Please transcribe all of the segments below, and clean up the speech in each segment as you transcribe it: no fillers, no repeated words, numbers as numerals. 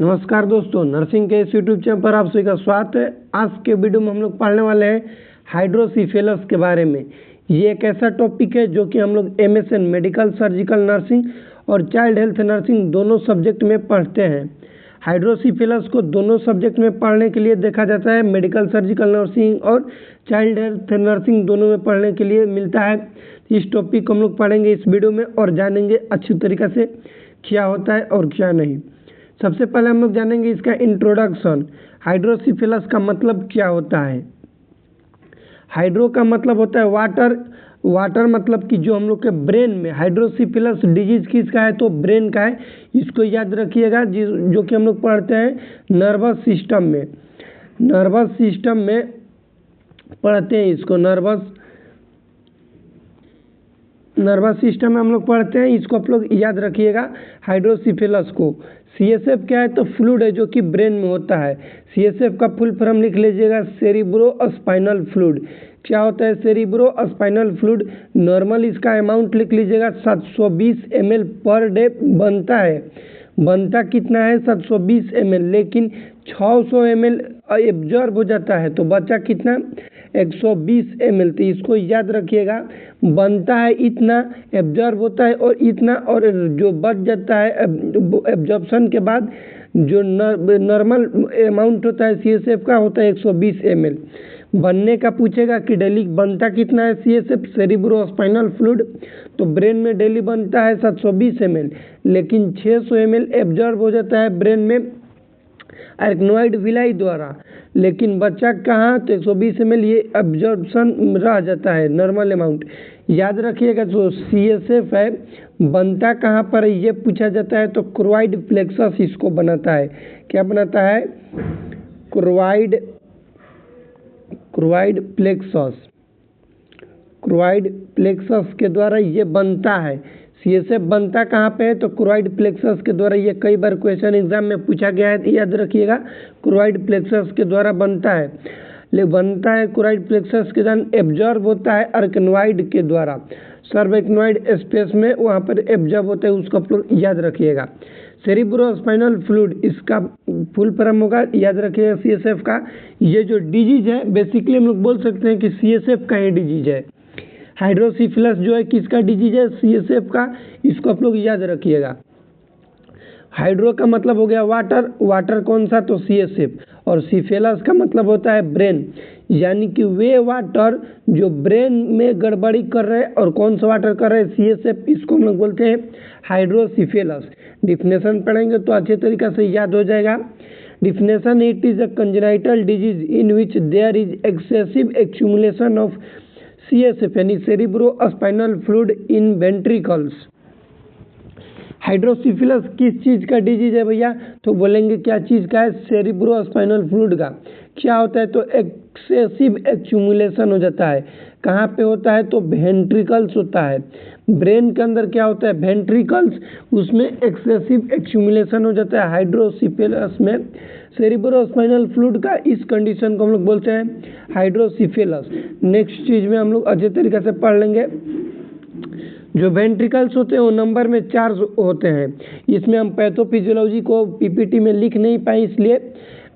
नमस्कार दोस्तों, नर्सिंग के इस यूट्यूब चैनल पर आप सभी का स्वागत है। आज के वीडियो में हम लोग पढ़ने वाले हैं हाइड्रोसिफेलस के बारे में। ये एक ऐसा टॉपिक है जो कि हम लोग MSN मेडिकल सर्जिकल नर्सिंग और चाइल्ड हेल्थ नर्सिंग दोनों सब्जेक्ट में पढ़ते हैं। हाइड्रोसिफेलस को दोनों सब्जेक्ट में पढ़ने के लिए देखा जाता है, मेडिकल सर्जिकल नर्सिंग और चाइल्ड हेल्थ नर्सिंग दोनों में पढ़ने के लिए मिलता है। इस टॉपिक को हम लोग पढ़ेंगे इस वीडियो में और जानेंगे अच्छी तरीके से क्या होता है और क्या नहीं। सबसे पहले हम लोग जानेंगे इसका इंट्रोडक्शन। हाइड्रोसिफेलस का मतलब क्या होता है। हाइड्रो का मतलब होता है वाटर, वाटर मतलब कि जो हम लोग के ब्रेन में, हाइड्रोसिफेलस डिजीज किसका है तो ब्रेन का है। इसको याद रखिएगा, जो कि हम लोग पढ़ते हैं नर्वस सिस्टम में, नर्वस सिस्टम में पढ़ते हैं इसको, नर्वस सिस्टम में हम लोग पढ़ते हैं इसको। आप लोग याद रखिएगा हाइड्रोसिफेलस को। CSF क्या है तो फ्लूइड है जो कि ब्रेन में होता है। CSF का फुल फॉर्म लिख लीजिएगा, सेरिब्रो स्पाइनल फ्लूइड। क्या होता है सेरिब्रो स्पाइनल फ्लूइड? नॉर्मल इसका अमाउंट लिख लीजिएगा 720 ml पर डे बनता है। बनता कितना है 720 ml, लेकिन 600 ml एब्जॉर्ब हो जाता है तो बचा कितना 120 ml। तो इसको याद रखिएगा, बनता है इतना, एब्जॉर्ब होता है और इतना, और जो बच जाता है एब्जॉर्प्शन के बाद जो नॉर्मल अमाउंट होता है CSF का होता है 120 ml। बनने का पूछेगा कि डेली बनता कितना है CSF सेरिब्रो स्पाइनल फ्लूइड, तो ब्रेन में डेली बनता है 720 ml, लेकिन 600 ml एब्जॉर्ब हो जाता है ब्रेन में आर्कनोइड विलाई द्वारा, लेकिन बच्चा कहाँ तो 120 ml ये एब्जॉर्प्शन रह जाता है नॉर्मल अमाउंट। याद रखिएगा जो CSF है बनता कहाँ पर है ये पूछा जाता है तो क्रोइड प्लेक्सस इसको बनाता है। क्या बनाता है? क्रोइड प्लेक्सस के द्वारा ये बनता है। CSF बनता कहाँ पे है तो क्रोइड प्लेक्सस के द्वारा। ये कई बार क्वेश्चन एग्जाम में पूछा गया है, याद रखिएगा क्रोइड प्लेक्सस के द्वारा बनता है। बनता है क्रोइड प्लेक्सस के द्वारा, एब्जॉर्ब होता है आर्कनोइड के द्वारा, सर्वएक्नोइड स्पेस में वहाँ पर एब्जॉर्ब होता है, उसको आप लोग याद रखिएगा। सेरिब्रो स्पाइनल फ्लूइड इसका फुल फॉर्म होगा, याद रखिएगा CSF का। ये जो डिजीज है बेसिकली हम लोग बोल सकते हैं कि CSF का ही डिजीज है। हाइड्रोसिफेलस जो है किसका डिजीज है? CSF का। इसको आप लोग याद रखिएगा। हाइड्रो का मतलब हो गया वाटर, वाटर कौन सा तो CSF, और सिफेलस का मतलब होता है ब्रेन, यानी कि वे वाटर जो ब्रेन में गड़बड़ी कर रहे हैं। और कौन सा वाटर कर रहे हैं? CSF। इसको हम लोग बोलते हैं हाइड्रोसिफेलस। डिफिनेशन पढ़ेंगे तो अच्छे तरीके से याद हो जाएगा। Definition: it is a congenital disease in which there is excessive accumulation of CSF यानी cerebro spinal fluid in ventricles. Hydrocephalus किस चीज़ का डिजीज है भैया तो बोलेंगे क्या चीज़ का है? सेरिब्रो स्पाइनल फ्लूइड का। क्या होता है तो एक्सेसिव एक्यूमुलेशन हो जाता है। कहाँ पे होता है तो वेंट्रिकल्स होता है। ब्रेन के अंदर क्या होता है? वेंट्रिकल्स, उसमें एक्सेसिव एक्यूमुलेशन हो जाता है हाइड्रोसिफेलस में। सेरिब्रो स्पाइनल फ्लूइड का इस कंडीशन को हम लोग बोलते हैं हाइड्रोसिफेलस। नेक्स्ट चीज़ में हम लोग अच्छे तरीके से पढ़ लेंगे। जो वेंट्रिकल्स होते हैं वो नंबर में 4 होते हैं। इसमें हम पैथोफिजियोलॉजी को PPT में लिख नहीं पाए, इसलिए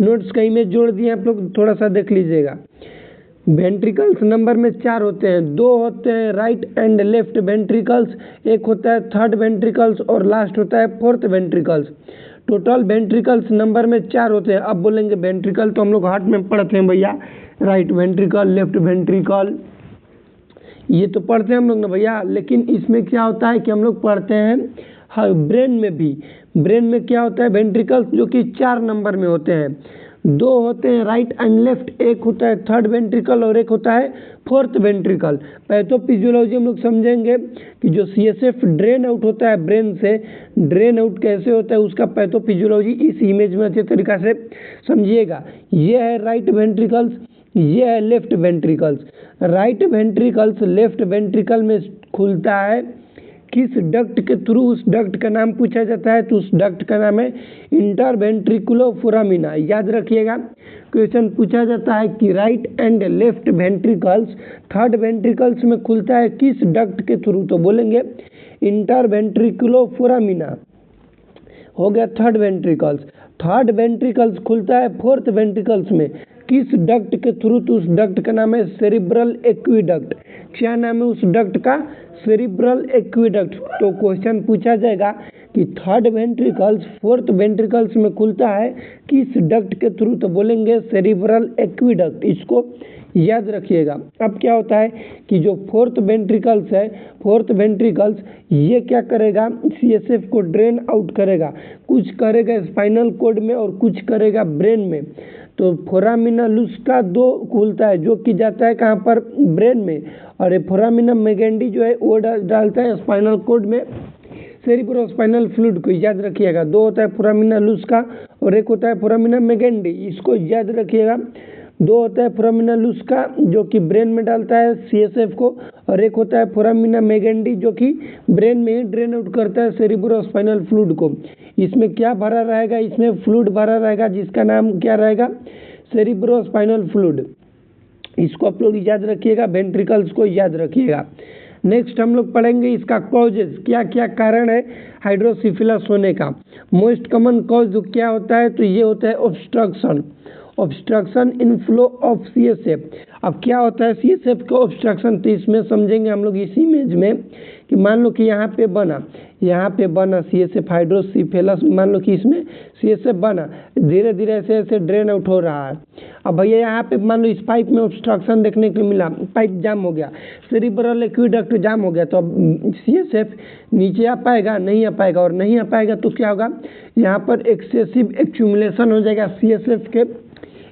नोट्स कहीं में जोड़ दिए, आप लोग थोड़ा सा देख लीजिएगा। वेंट्रिकल्स नंबर में 4 होते हैं। 2 होते हैं राइट एंड लेफ्ट वेंट्रिकल्स, एक होता है थर्ड वेंट्रिकल्स और लास्ट होता है fourth ventricles. Total ventricles number में 4 होते हैं। अब बोलेंगे वेंट्रिकल तो हम लोग हार्ट में पढ़ते हैं भैया, राइट वेंट्रिकल, लेफ्ट वेंट्रिकल, ये तो पढ़ते हैं हम लोग ना भैया। लेकिन इसमें क्या होता है कि हम लोग पढ़ते हैं हाँ ब्रेन में भी। ब्रेन में क्या होता है? वेंट्रिकल्स जो कि 4 नंबर में होते हैं। 2 होते हैं राइट एंड लेफ्ट, एक होता है थर्ड वेंट्रिकल और एक होता है फोर्थ वेंट्रिकल। पैथोफिजियोलॉजी हम लोग समझेंगे कि जो CSF ड्रेन आउट होता है ब्रेन से, ड्रेन आउट कैसे होता है उसका पैथोफिजियोलॉजी इस इमेज में अच्छे तरीक़ा से समझिएगा। ये है राइट वेंट्रिकल्स, ये है left ventricles. Right ventricles left ventricle में खुलता है किस डक्ट के थ्रू? उस डक्ट का नाम पूछा जाता है तो उस डक्ट का नाम है इंटरवेंट्रिकुलर फोरामिना। याद रखिएगा, क्वेश्चन पूछा जाता है कि right and left ventricles third ventricles में खुलता है किस डक्ट के थ्रू, तो बोलेंगे इंटरवेंट्रिकुलर फोरामिना। हो गया थर्ड वेंट्रिकल्स। थर्ड वेंट्रिकल्स खुलता है फोर्थ वेंट्रिकल्स में। किस डक्ट के थ्रू? तो उस डक्ट का नाम है सेरिब्रल एक्विडक्ट। क्या नाम है उस डक्ट का? Cerebral aqueduct. तो क्वेश्चन पूछा जाएगा कि थर्ड वेंट्रिकल्स फोर्थ वेंट्रिकल्स में खुलता है किस डक्ट के थ्रू? तो बोलेंगे सेरिब्रल एक्विडक्ट। इसको याद रखिएगा। अब क्या होता है कि जो फोर्थ वेंट्रिकल्स है, फोर्थ वेंट्रिकल्स ये क्या करेगा? सीएसएफ को ड्रेन आउट करेगा। कुछ करेगा स्पाइनल कॉर्ड में और कुछ करेगा ब्रेन में। तो फोरामिना लुस्का दो खुलता है जो कि जाता है कहाँ पर? ब्रेन में। और ये फोरामिना मैगेंडी जो है वो डालता है स्पाइनल कॉर्ड में सेरिब्रोस्पाइनल फ्लूइड को। याद रखिएगा। दो होता है फोरामिना लुस्का और एक होता है फोरामिना मैगेंडी। इसको याद रखिएगा। दो होता है फोरामिना लुस्का जो कि ब्रेन में डालता है सीएसएफ को, और एक होता है फोरामिना मैगेंडी जो कि ब्रेन में ही ड्रेन आउट करता है सेरिब्रोस्पाइनल फ्लूइड को। इसमें क्या भरा रहेगा? इसमें फ्लूइड भरा रहेगा जिसका नाम क्या रहेगा? Cerebrospinal fluid. इसको आप लोग याद रखिएगा। वेंट्रिकल्स को याद रखिएगा। नेक्स्ट हम लोग पढ़ेंगे इसका कॉजेज, क्या क्या कारण है हाइड्रोसिफिलस होने का। मोस्ट कॉमन कॉज क्या होता है? तो ये होता है obstruction. Obstruction in flow of CSF. अब क्या होता है सीएसएफ का ऑब्स्ट्रक्शन? तो इसमें समझेंगे हम लोग इस इमेज में कि मान लो कि यहाँ पे बना सीएसएफ हाइड्रोसिफिलस। मान लो कि इसमें सीएसएफ बना, धीरे धीरे ऐसे ऐसे ड्रेन आउट हो रहा है। अब भैया यहाँ पे मान लो इस पाइप में ऑब्स्ट्रक्शन देखने को मिला, पाइप जाम हो गया, सेरिब्रल एक्विडक्ट जाम हो गया। तो अब सीएसएफ नीचे आ पाएगा? नहीं आ पाएगा। और नहीं आ पाएगा तो क्या होगा? यहाँ पर एक्सेसिव एक्यूमुलेशन हो जाएगा सीएसएफ के।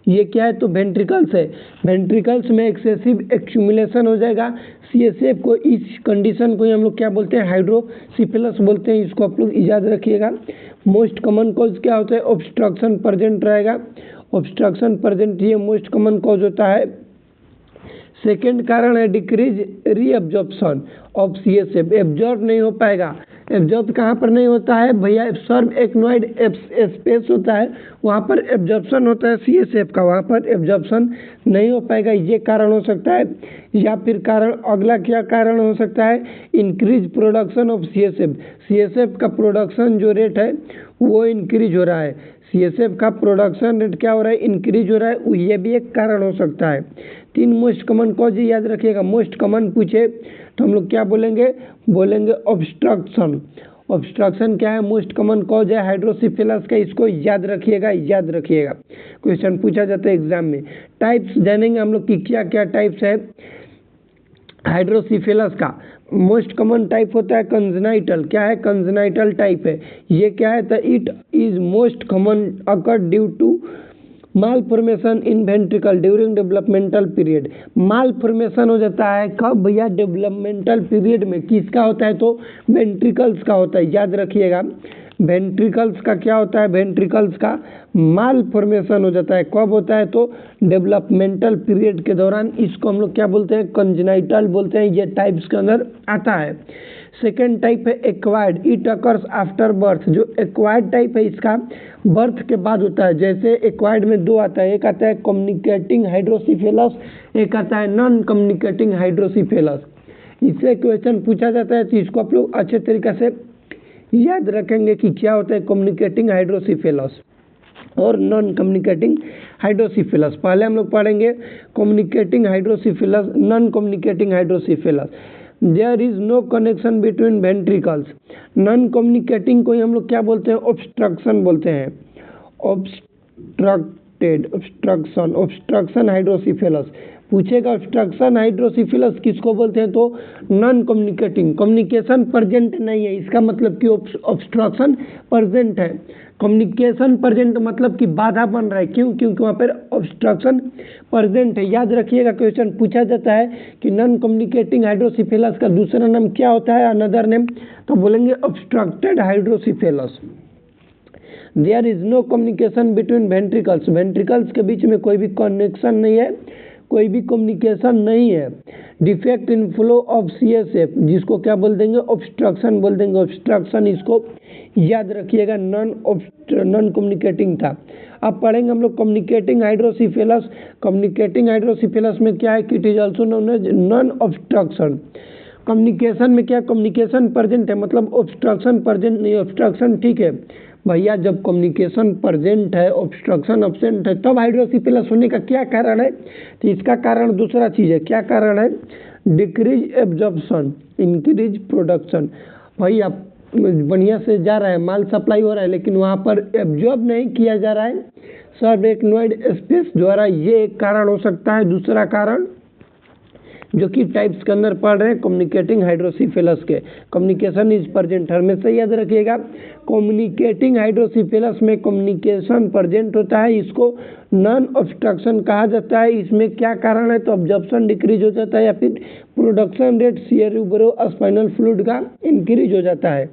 ये क्या है? तो वेंट्रिकल्स है। वेंट्रिकल्स में एक्सेसिव एक्यूमुलेशन हो जाएगा सीएसएफ को। इस कंडीशन को हम लोग क्या बोलते हैं? हाइड्रोसिफिलस बोलते हैं। इसको आप लोग याद रखिएगा। मोस्ट कॉमन कॉज क्या होता है? ऑब्स्ट्रक्शन प्रेजेंट रहेगा। ऑब्स्ट्रक्शन प्रेजेंट ये मोस्ट कॉमन कॉज होता है। सेकेंड कारण है decrease reabsorption of CSF. Absorb नहीं हो पाएगा। एब्जॉर्ब कहाँ पर नहीं होता है भैया? एब्सॉर्ब एक्नोइड स्पेस होता है, वहाँ पर एब्जॉर्प्शन होता है सीएसएफ का, वहाँ पर एब्जॉर्प्शन नहीं हो पाएगा। ये कारण हो सकता है। या फिर कारण अगला क्या कारण हो सकता है? Increase production of CSF. CSF का प्रोडक्शन जो रेट है वो इंक्रीज हो रहा है। सीएसएफ का प्रोडक्शन रेट क्या हो रहा है? इंक्रीज हो रहा है। ये भी एक कारण हो सकता है। 3 मोस्ट कॉमन कॉज याद रखिएगा। मोस्ट कॉमन पूछे तो हम लोग क्या बोलेंगे? ऑब्स्ट्रक्शन। ऑब्स्ट्रक्शन क्या है? मोस्ट कॉमन कॉज है हाइड्रोसिफिलस का। इसको याद रखिएगा, याद रखिएगा। क्वेश्चन पूछा जाता है एग्जाम में। टाइप्स जानेंगे हम लोग कि क्या क्या टाइप्स है हाइड्रोसिफिलस का। मोस्ट कॉमन टाइप होता है कंजेनाइटल। क्या है? कंजेनाइटल टाइप है। ये क्या है? तो it is most common occur due to malformation in ventricle during developmental period. Malformation हो जाता है कब भैया? डेवलपमेंटल पीरियड में। किसका होता है? तो वेंट्रिकल्स का होता है। याद रखिएगा। वेंट्रिकल्स का क्या होता है? वेंट्रिकल्स का माल फॉर्मेशन हो जाता है। कब होता है? तो डेवलपमेंटल पीरियड के दौरान। इसको हम लोग क्या बोलते हैं? कंजेनाइटल बोलते हैं। ये टाइप्स के अंदर आता है। सेकेंड टाइप है acquired. It occurs after birth. जो एक्वायर्ड टाइप है इसका बर्थ के बाद होता है। जैसे एक्वायर्ड में दो आता है, एक आता है कम्युनिकेटिंग हाइड्रोसिफिलस, एक आता है नॉन कम्युनिकेटिंग हाइड्रोसिफिलस। इससे क्वेश्चन पूछा जाता है तो इसको आप लोग अच्छे तरीके से याद रखेंगे कि क्या होता है कम्युनिकेटिंग हाइड्रोसिफिलस और नॉन कम्युनिकेटिंग हाइड्रोसिफिलस। पहले हम लोग पढ़ेंगे communicating hydrocephalus, non communicating hydrocephalus. There is no connection between ventricles. Non communicating को हम लोग क्या बोलते हैं? ऑब्स्ट्रक्शन बोलते हैं। ऑब्स्ट्रक्शन हाइड्रोसिफिलस पूछेगा। ऑब्स्ट्रक्शन हाइड्रोसिफिलस किसको बोलते हैं? तो नॉन कम्युनिकेटिंग। कम्युनिकेशन प्रेजेंट नहीं है, इसका मतलब कि ऑब्स्ट्रक्शन प्रेजेंट है। कम्युनिकेशन प्रेजेंट मतलब कि बाधा बन रहा है। क्यों? क्योंकि वहाँ पर ऑब्स्ट्रक्शन प्रेजेंट है। याद रखिएगा। क्वेश्चन पूछा जाता है कि नॉन कम्युनिकेटिंग हाइड्रोसिफिलस का दूसरा नाम क्या होता है? Another name. तो बोलेंगे obstructed hydrocephalus. There is no communication between ventricles. Ventricles के बीच में कोई भी कनेक्शन नहीं है, कोई भी कम्युनिकेशन नहीं है। Defect in flow of CSF, जिसको क्या बोल देंगे? ऑब्स्ट्रक्शन बोल देंगे। ऑब्स्ट्रक्शन इसको याद रखिएगा। नॉन कम्युनिकेटिंग था। अब पढ़ेंगे हम लोग कम्युनिकेटिंग हाइड्रोसिफिलस। कम्युनिकेटिंग हाइड्रोसिफिलस में क्या है कि it is also known as non obstruction. Communication में क्या? कम्युनिकेशन प्रेजेंट है, मतलब ऑब्स्ट्रक्शन प्रेजेंट नहीं। ऑब्स्ट्रक्शन ठीक है, भैया जब कम्युनिकेशन प्रेजेंट है, ऑब्स्ट्रक्शन एब्सेंट है, तब हाइड्रोसिफिलस होने का क्या कारण है? तो इसका कारण दूसरा चीज़ है। क्या कारण है? Decrease absorption, increase production. भैया बढ़िया से जा रहा है, माल सप्लाई हो रहा है, लेकिन वहाँ पर एब्जॉर्ब नहीं किया जा रहा है सबएक्टिनोइड स्पेस द्वारा, ये एक कारण हो सकता है। दूसरा कारण जो कि टाइप्स के अंदर पढ़ रहे हैं कम्युनिकेटिंग हाइड्रोसिफिलस के, कम्युनिकेशन इज प्रेजेंट, हमेशा याद रखिएगा। कम्युनिकेटिंग हाइड्रोसिफिलस में कम्युनिकेशन प्रेजेंट होता है, इसको नॉन ऑब्स्ट्रक्शन कहा जाता है। इसमें क्या कारण है? तो ऑब्जॉर्प्शन डिक्रीज हो जाता है या फिर प्रोडक्शन रेट सेरेब्रोस्पाइनल फ्लूइड का इंक्रीज हो जाता है।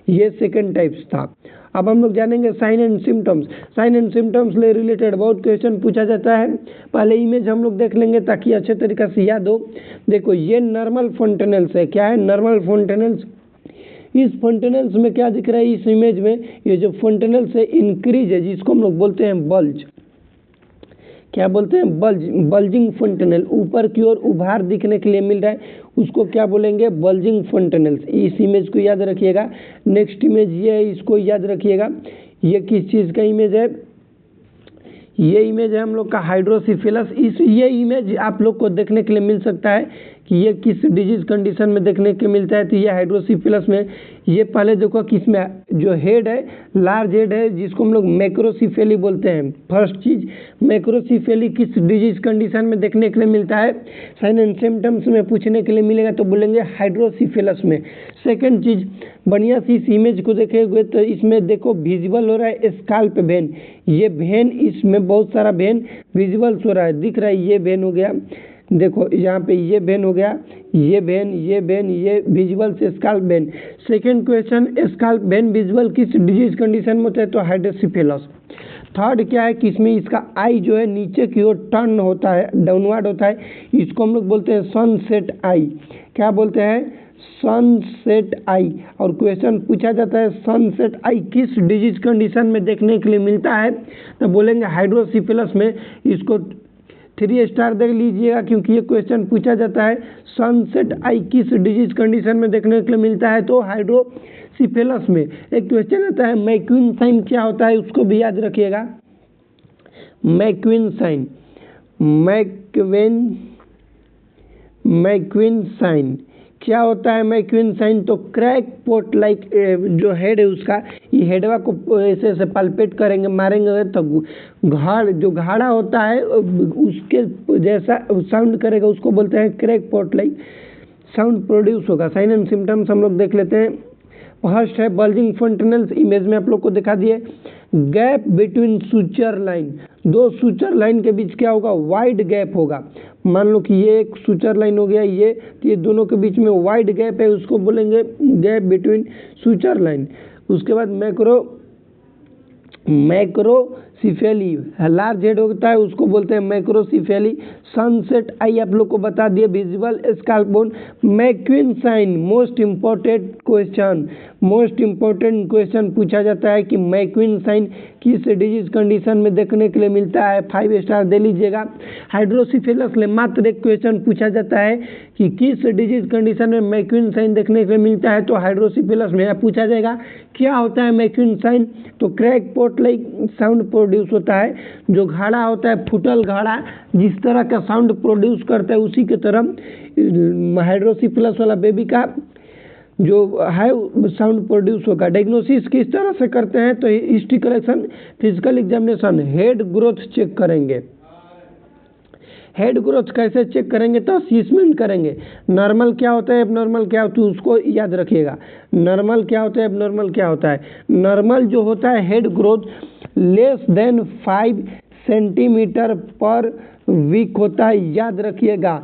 ये सेकंड टाइप्स था। अब हम लोग जानेंगे sign and symptoms. Sign and symptoms से रिलेटेड बहुत क्वेश्चन पूछा जाता है। पहले इमेज हम लोग देख लेंगे ताकि अच्छे तरीके से याद हो। देखो ये नॉर्मल फंटेनल्स है। क्या है? नॉर्मल फंटेनल्स। इस फंटेनल्स में क्या दिख रहा है इस इमेज में? ये जो फंटेनल्स है इंक्रीज है, जिसको हम लोग बोलते हैं बल्ज। क्या बोलते हैं? बल्ज, बल्जिंग फंटेनल, ऊपर की ओर उभार दिखने के लिए मिल रहा है, उसको क्या बोलेंगे? बल्जिंग फंटेनल्स। इस इमेज को याद रखिएगा। नेक्स्ट इमेज ये है, इसको याद रखिएगा। ये किस चीज़ का इमेज है? ये इमेज है हम लोग का हाइड्रोसिफिलस। ये इमेज आप लोग को देखने के लिए मिल सकता है कि ये किस डिजीज कंडीशन में देखने के मिलता है। तो ये हाइड्रोसिफिलस में, ये पहले देखो किस में जो हेड है, लार्ज हेड है, जिसको हम लोग मैक्रोसिफेली बोलते हैं। फर्स्ट चीज, मैक्रोसिफेली किस डिजीज कंडीशन में देखने के लिए मिलता है? साइन एंड सिम्टम्स में पूछने के लिए मिलेगा तो बोलेंगे हाइड्रोसिफिलस में। सेकेंड चीज, बढ़िया सी इस इमेज को देखेंगे तो इसमें देखो विजिबल हो रहा है स्काल्प वेन। ये वेन, इसमें बहुत सारा वेन विजिबल हो रहा है, दिख रहा है। ये वेन हो गया, देखो यहाँ पे ये वेन हो गया, ये वेन, ये वेन, ये विजुअल से scalp when. Second question, scalp when visual किस डिजीज कंडीशन में होता है? तो हाइड्रोसिफिलस। थर्ड क्या है कि इसमें इसका आई जो है नीचे की ओर टर्न होता है, डाउनवर्ड होता है, इसको हम लोग बोलते हैं सनसेट आई। क्या बोलते हैं? सनसेट आई। और क्वेश्चन पूछा जाता है सनसेट आई किस डिजीज कंडीशन में देखने के लिए मिलता है? तो बोलेंगे हाइड्रोसिफिलस में। इसको 3 स्टार देख लीजिएगा क्योंकि ये क्वेश्चन पूछा जाता है सनसेट आई किस डिजीज कंडीशन में देखने के लिए मिलता है? तो हाइड्रोसिफिलस में। एक क्वेश्चन आता है मैक्विन साइन, क्या होता है उसको भी याद रखिएगा। मैक्विन साइन, मैक्विन साइन क्या होता है? मैक्विन साइन तो क्रैक पोट लाइक जो हेड है उसका, ये हेडवा को ऐसे ऐसे पल्पेट करेंगे, मारेंगे तो जो घाड़ा होता है उसके जैसा साउंड करेगा, उसको बोलते हैं crack pot like sound produce होगा। साइन एंड सिम्टम्स हम लोग देख लेते हैं। फर्स्ट है बल्जिंग फंटेनल्स, इमेज में आप लोग को दिखा दिए। गैप बिटवीन सुचर लाइन, दो सुचर लाइन के बीच क्या होगा? वाइड गैप होगा। मान लो कि ये एक सुचर लाइन हो गया, ये दोनों के बीच में वाइड गैप है, उसको बोलेंगे गैप बिटवीन सुचर लाइन। उसके बाद मैक्रोसिफेली, लार्ज हेड होता है, उसको बोलते हैं मैक्रोसिफेली। सनसेट आई आप लोग को बता दिए, visible scalp bone. Macewen sign, most important question पूछा जाता है कि मैक्विन साइन किस डिजीज कंडीशन में देखने के लिए मिलता है? 5 स्टार दे लीजिएगा। हाइड्रोसिफिलस में मात्र एक क्वेश्चन पूछा जाता है कि किस डिजीज कंडीशन में मैक्विन साइन देखने के लिए मिलता है? तो हाइड्रोसिफिलस में पूछा जाएगा क्या होता है मैक्विन साइन? तो crack pot like sound produce होता है। जो घाड़ा होता है, फुटल घाड़ा जिस तरह का साउंड प्रोड्यूस करता है, उसी की तरह हाइड्रोसिफिलस वाला बेबी का जो है साउंड प्रोड्यूस होगा। डायग्नोसिस किस तरह से करते हैं? तो history collection, physical examination, head growth check करेंगे। हेड ग्रोथ कैसे चेक करेंगे? तो असेसमेंट करेंगे। नॉर्मल क्या होता है, एबनॉर्मल क्या होता है, उसको याद रखिएगा। नॉर्मल क्या होता है, एबनॉर्मल क्या होता है? नॉर्मल जो होता है head growth less than 5 centimetre per week होता है, याद रखिएगा।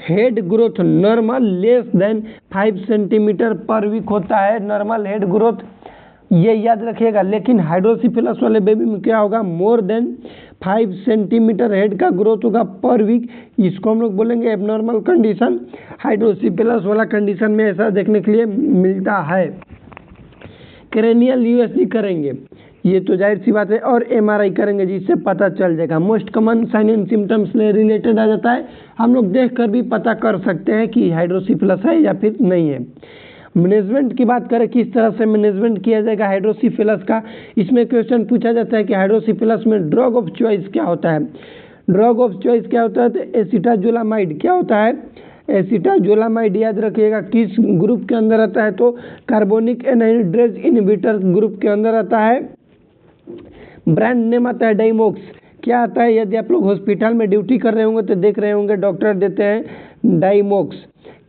Head growth normal less than 5 centimetre per week होता है, नॉर्मल हेड ग्रोथ, ये याद रखिएगा। लेकिन हाइड्रोसिफिलस वाले बेबी में क्या होगा? मोर देन 5 सेंटीमीटर हेड का ग्रोथ होगा पर वीक, इसको हम लोग बोलेंगे एबनॉर्मल कंडीशन। हाइड्रोसिफिलस वाला कंडीशन में ऐसा देखने के लिए मिलता है। क्रेनियल यूएसजी करेंगे, ये तो जाहिर सी बात है, और एमआरआई करेंगे जिससे पता चल जाएगा। Most common sign and symptoms से रिलेटेड आ जाता है, हम लोग देखकर भी पता कर सकते हैं कि हाइड्रोसिफिलस है या फिर नहीं है। मैनेजमेंट की बात करें, किस तरह से मैनेजमेंट किया जाएगा हाइड्रोसिफिलस का, इसमें क्वेश्चन पूछा जाता है कि हाइड्रोसिफिलस में ड्रग ऑफ चॉइस क्या होता है। ड्रग ऑफ चॉइस क्या होता है, तो एसिटाजोलामाइड क्या होता है, एसिटाजोलामाइड याद रखिएगा किस ग्रुप के अंदर आता है, तो कार्बोनिक एनहाइड्रेज इनहिबिटर ग्रुप के अंदर आता है। ब्रांड नेम आता है डाइमोक्स। क्या आता है, यदि आप लोग हॉस्पिटल में ड्यूटी कर रहे होंगे तो देख रहे होंगे डॉक्टर देते हैं डाइमोक्स।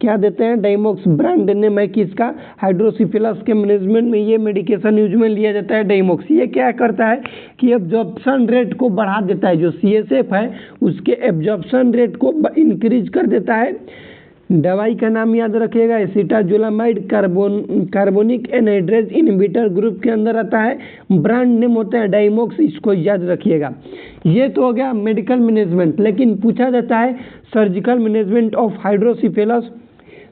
क्या देते हैं, डाइमोक्स। ब्रांड नेम है किसका, हाइड्रोसिफिलस के मैनेजमेंट में ये मेडिकेशन यूज में लिया जाता है डाइमोक्स। ये क्या करता है कि एब्जॉर्प्शन रेट को बढ़ा देता है, जो CSF है उसके एब्जॉर्प्शन रेट को इंक्रीज कर देता है। दवाई का नाम याद रखिएगा, acetazolamide carbonic anhydrase inhibitor group के अंदर आता है। ब्रांड नेम होता है डाइमोक्स, इसको याद रखिएगा। ये तो हो गया मेडिकल मैनेजमेंट। लेकिन पूछा जाता है surgical management of hydrocephalus.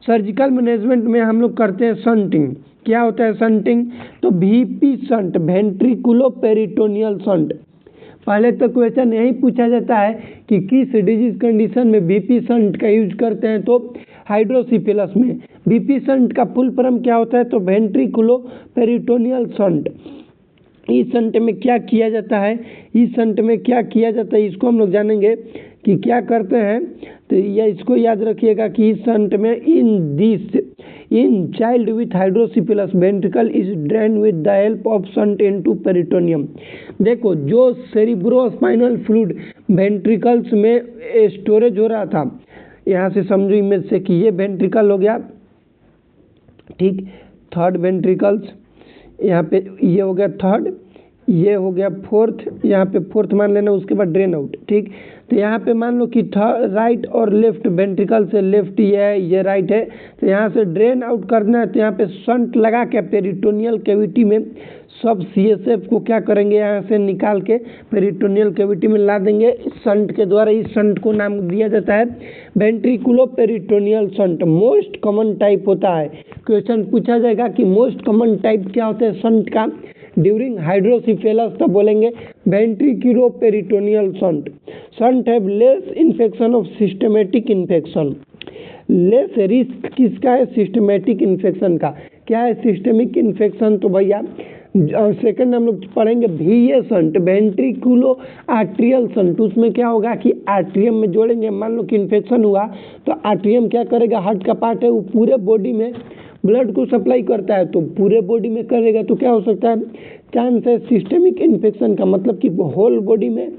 Surgical management में हम लोग करते हैं शंटिंग। क्या होता है शंटिंग, तो VP शंट, वेंट्रिकुलोपेरिटोनियल शंट। पहले तो क्वेश्चन यही पूछा जाता है कि किस डिजीज कंडीशन में VP शंट का यूज करते हैं, तो हाइड्रोसिफिलस में। VP शंट का फुल फॉर्म क्या होता है, तो वेंट्रिकुलोपेरिटोनियल शंट। इस शंट में क्या किया जाता है, इस शंट में क्या किया जाता है इसको हम लोग जानेंगे कि क्या करते हैं। तो यह इसको याद रखिएगा कि इस शंट में in child with hydrocephalus ventricle is drain with the help of shunt into peritoneum. देखो जो सेरिब्रोस्पाइनल फ्लूइड वेंट्रिकल्स में स्टोरेज हो रहा था, यहाँ से समझो इमेज से कि ये वेंट्रिकल हो गया, ठीक, थर्ड वेंट्रिकल्स, यहाँ पे ये हो गया थर्ड, ये हो गया फोर्थ, यहाँ पे फोर्थ मान लेना, उसके बाद ड्रेन आउट, ठीक। तो यहाँ पे मान लो कि राइट और लेफ्ट वेंट्रिकल से लेफ्ट ये है, ये राइट है, तो यहाँ से ड्रेन आउट करना है। तो यहाँ पे शंट लगा के पेरिटोनियल कैविटी में सब CSF को क्या करेंगे, यहाँ से निकाल के पेरिटोनियल कैविटी में ला देंगे शंट के द्वारा। इस शंट को नाम दिया जाता है वेंट्रिकुलोपेरिटोनियल शंट। मोस्ट कॉमन टाइप होता है, क्वेश्चन पूछा जाएगा कि मोस्ट कॉमन टाइप क्या होता है शंट का ड्यूरिंग हाइड्रोसिफिलस, तो बोलेंगे ventriculoperitoneal shunt. Shunt have less infection of systematic infection. Less risk किसका है, सिस्टमेटिक इन्फेक्शन का। क्या है सिस्टमिक इन्फेक्शन, तो भैया सेकंड हम लोग पढ़ेंगे VA shunt, ventriculo atrial shunt. उसमें क्या होगा कि आर्ट्रियम में जोड़ेंगे, मान लो कि इन्फेक्शन हुआ तो आर्ट्रियम क्या करेगा, हार्ट का पार्ट है, वो पूरे बॉडी में ब्लड को सप्लाई करता है, तो पूरे बॉडी में करेगा तो क्या हो सकता है, चांस है सिस्टमिक इन्फेक्शन का, मतलब कि होल बॉडी में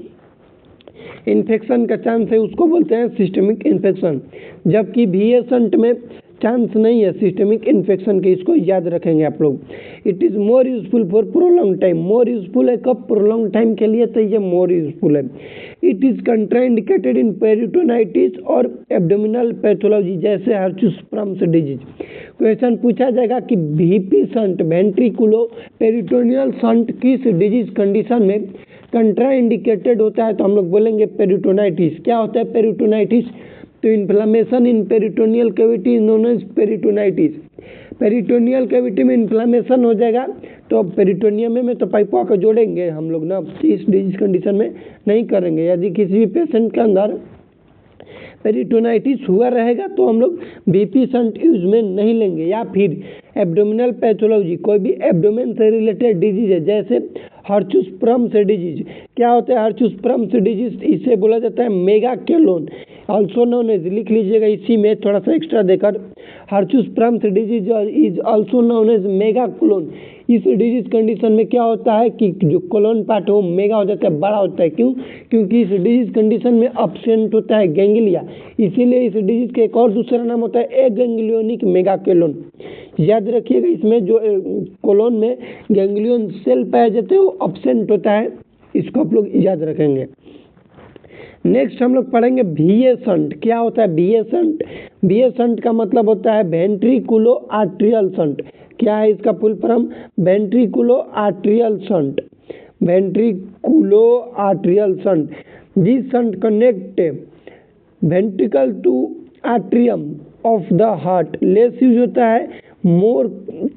इन्फेक्शन का चांस है, उसको बोलते हैं सिस्टमिक इन्फेक्शन। जबकि VA शंट में चांस नहीं है सिस्टमिक इन्फेक्शन के, इसको याद रखेंगे आप लोग। It is more useful for prolong time. More useful है कब, प्रोलॉन्ग टाइम के लिए, तो ये मोर यूजफुल है। It is contraindicated in peritonitis और एब्डोमिनल पैथोलॉजी जैसे हर्शुस्प्रम्स डिजीज। क्वेश्चन पूछा जाएगा कि VP शंट, वेंट्रिकुलो पेरिटोनियल शंट किस डिजीज कंडीशन में कंट्राइंडिकेटेड होता है, तो हम लोग बोलेंगे पेरिटोनाइटिस। क्या होता है पेरिटोनाइटिस, तो inflammation in peritoneal cavity is known as peritonitis. Peritoneal cavity में इन्फ्लामेशन हो जाएगा तो पेरिटोनियम में तो पाइपों को जोड़ेंगे हम लोग ना, इस डिजीज कंडीशन में नहीं करेंगे। यदि किसी भी पेशेंट के अंदर पेरिटोनाइटिस हुआ रहेगा तो हम लोग VP शंट यूज में नहीं लेंगे। या फिर एब्डोमिनल पैथोलॉजी, कोई भी एब्डोमेन से रिलेटेड डिजीज है, जैसे हर्शुस्प्रम्स डिजीज। क्या होता है हर्शुस्प्रम्स डिजीज, इसे बोला जाता है मेगाकोलोन, ऑल्सो नोन एज, लिख लीजिएगा इसी में थोड़ा सा एक्स्ट्रा देकर, Hirschsprung's disease is also known as megacolon. इस डिजीज कंडीशन में क्या होता है कि जो कोलोन पार्ट हो मेगा हो जाता है, बड़ा होता है। क्यों, क्योंकि इस डिजीज कंडीशन में अब्सेंट होता है गैंग्लिया, इसीलिए इस डिजीज का एक और दूसरा नाम होता है एगैंग्लियोनिक मेगाकोलोन। याद रखिएगा इसमें जो कोलोन में गैंग्लियन सेल पाए जाते हैं वो अब्सेंट होता है, इसको आप लोग याद रखेंगे। नेक्स्ट हम लोग पढ़ेंगे VA शंट। क्या होता है VA शंट, VA शंट का मतलब होता है वेंट्रिकुलो आर्ट्रियल शंट। क्या है इसका full form, ventriculo atrial shunt, ventriculo atrial shunt. This shunt connect ventricle to atrium of the heart. Less use होता है, मोर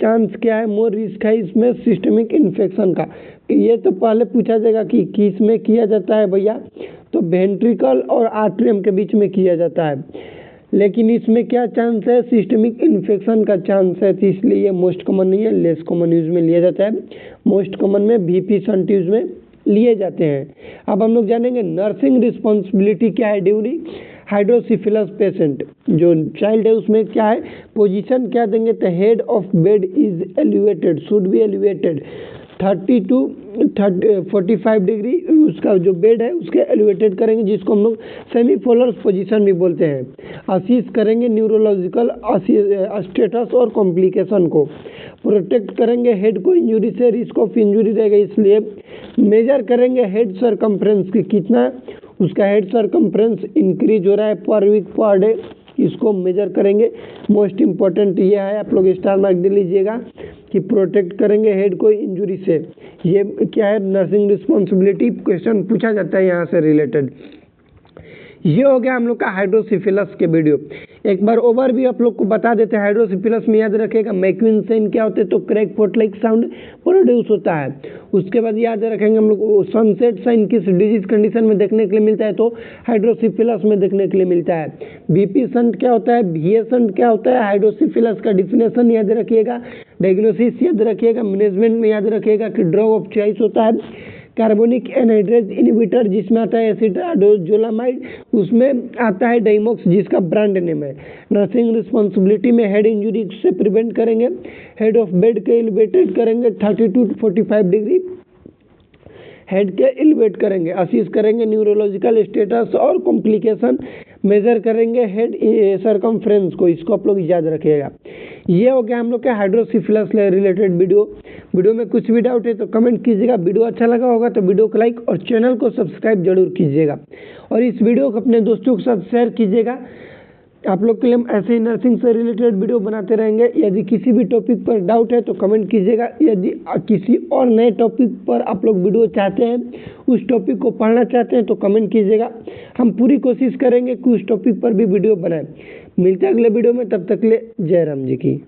चांस क्या है, मोर रिस्क है इसमें सिस्टमिक इन्फेक्शन का। ये तो पहले पूछा जाएगा कि किस में किया जाता है भैया, तो वेंट्रिकल और आर्ट्रियम के बीच में किया जाता है। लेकिन इसमें क्या चांस है, सिस्टमिक इन्फेक्शन का चांस है, तो इसलिए ये मोस्ट कॉमन नहीं है, लेस कॉमन यूज में लिया जाता है। मोस्ट कॉमन में VP शंट यूज में लिए जाते हैं। अब हम लोग जानेंगे नर्सिंग रिस्पॉन्सिबिलिटी क्या है ड्यूरिंग हाइड्रोसिफिलस पेशेंट। जो चाइल्ड है उसमें क्या है, पोजीशन क्या देंगे, तो head of bed is elevated, should be elevated 30 to 45 degree, उसका जो बेड है उसके एलिवेटेड करेंगे, जिसको हम लोग सेमीपोलर पोजीशन भी बोलते हैं। असिस्ट करेंगे न्यूरोलॉजिकल स्टेटस और कॉम्प्लिकेशन को, प्रोटेक्ट करेंगे हेड को इंजरी से, रिस्क ऑफ इंजरी रहेगा, इसलिए मेजर करेंगे हेड सरकमफ्रेंस की, कितना उसका हेड सरकमफ्रेंस इंक्रीज हो रहा है पर वीक पर डे, इसको मेजर करेंगे। मोस्ट इम्पॉर्टेंट ये है, आप लोग स्टार मार्क दे लीजिएगा कि प्रोटेक्ट करेंगे हेड को इंजरी से। ये क्या है, नर्सिंग रिस्पॉन्सिबिलिटी क्वेश्चन पूछा जाता है यहाँ से रिलेटेड। ये हो गया हम लोग का हाइड्रोसिफिलस के वीडियो। एक बार ओवर भी आप लोग को बता देते हैं। हाइड्रोसिफिलस में याद रखेगा मैक्यून साइन क्या होते हैं, तो crack pot like sound produce होता है। उसके बाद याद रखेंगे हम लोग सनसेट साइन किस डिजीज कंडीशन में देखने के लिए मिलता है, तो हाइड्रोसिफिलस में देखने के लिए मिलता है। VP शंट क्या होता है, VA शंट क्या होता है, हाइड्रोसिफिलस का डिफिनेशन याद रखिएगा, डायग्नोसिस याद रखिएगा, मैनेजमेंट में याद रखिएगा कि ड्रग ऑफ चॉइस होता है कार्बोनिक एनहाइड्रेज इनहिबिटर, जिसमें आता है एसिटाडोजोलामाइड, उसमें आता है डाइमॉक्स जिसका ब्रांड नेम है। नर्सिंग रिस्पॉन्सिबिलिटी में हेड इंजरी से प्रिवेंट करेंगे, हेड ऑफ बेड के एलिवेटेड करेंगे 30 to 45 डिग्री, हेड के एलिवेट करेंगे, असिस्ट करेंगे न्यूरोलॉजिकल स्टेटस और कॉम्प्लिकेशन, मेजर करेंगे हेड सरकमफ्रेंस को, इसको आप लोग याद रखिएगा। ये हो गया हम लोग के हाइड्रोसिफिलस से रिलेटेड वीडियो में कुछ भी डाउट है तो कमेंट कीजिएगा। वीडियो अच्छा लगा होगा तो वीडियो को लाइक और चैनल को सब्सक्राइब जरूर कीजिएगा, और इस वीडियो को अपने दोस्तों के साथ शेयर कीजिएगा। आप लोग के लिए हम ऐसे ही नर्सिंग से रिलेटेड वीडियो बनाते रहेंगे। यदि किसी भी टॉपिक पर डाउट है तो कमेंट कीजिएगा। यदि किसी और नए टॉपिक पर आप लोग वीडियो चाहते हैं, उस टॉपिक को पढ़ना चाहते हैं तो कमेंट कीजिएगा। हम पूरी कोशिश करेंगे कि उस टॉपिक पर भी वीडियो बनाएं। मिलते हैं अगले वीडियो में, तब तक के लिए जय राम जी की।